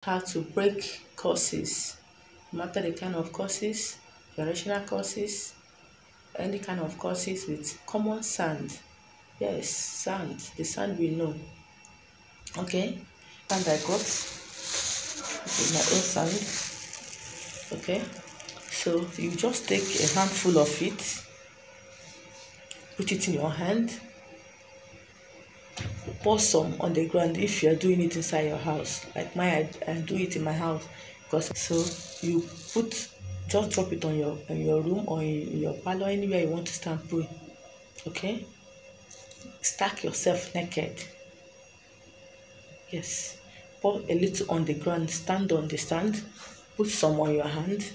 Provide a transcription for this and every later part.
how to break curses, no matter the kind of curses, generational curses, any kind of curses with common sand. Yes, sand, the sand we know. Okay, sand I got, this is my own sand. Okay, so you just take a handful of it, put it in your hand, pour some on the ground if you are doing it inside your house. Like I do it in my house. Because so you just drop it on your room or in your parlor, anywhere you want to stand pray. Okay, stack yourself naked. Yes, pour a little on the ground, stand on the stand, put some on your hand.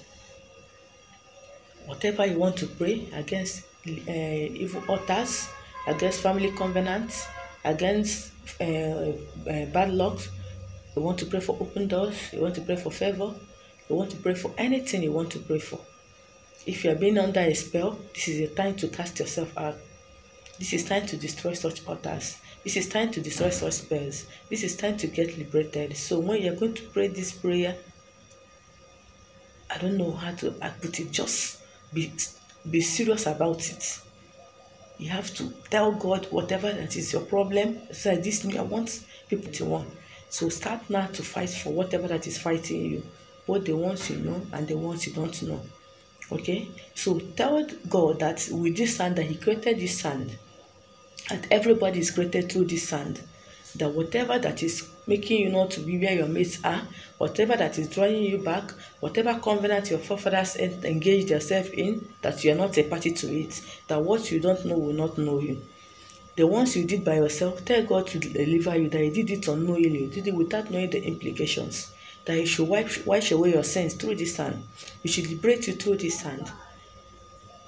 Whatever you want to pray against, evil altars, against family covenants, against bad luck. You want to pray for open doors, you want to pray for favor, you want to pray for anything you want to pray for. If you are being under a spell, this is the time to cast yourself out. This is time to destroy such altars. This is time to destroy such spells. This is time to get liberated. So when you're going to pray this prayer, I don't know how to put it, just be serious about it. You have to tell God whatever that is your problem. So this I want people to want. So start now to fight for whatever that is fighting you, both the ones you know and the ones you don't know. Okay, so tell God that with this sand, that He created this sand, and everybody is created through this sand, that whatever that is making you not to be where your mates are, whatever that is drawing you back, whatever covenant your forefathers engaged themselves in, that you are not a party to it, that what you don't know will not know you. The ones you did by yourself, tell God to deliver you, that He did it unknowingly, you did it without knowing the implications, that He should wash away your sins through this sand. He should liberate you through this sand.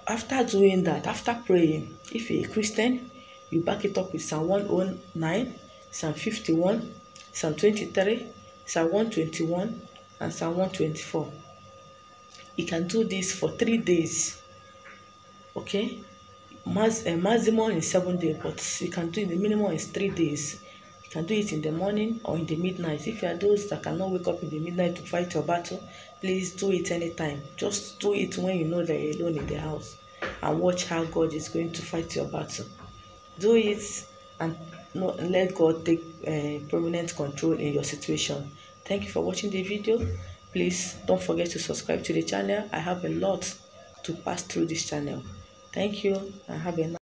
After doing that, after praying, if you're a Christian, you back it up with Psalm 109, Psalm 51, Psalm 23, Psalm 121, and Psalm 124. You can do this for 3 days. Okay? Maximum is 7 days, but you can do it, the minimum is 3 days. You can do it in the morning or in the midnight. If you are those that cannot wake up in the midnight to fight your battle, please do it anytime. Just do it when you know that you're alone in the house, and watch how God is going to fight your battle. Do it and let God take permanent control in your situation. Thank you for watching the video. Please don't forget to subscribe to the channel. I have a lot to pass through this channel. Thank you and have a nice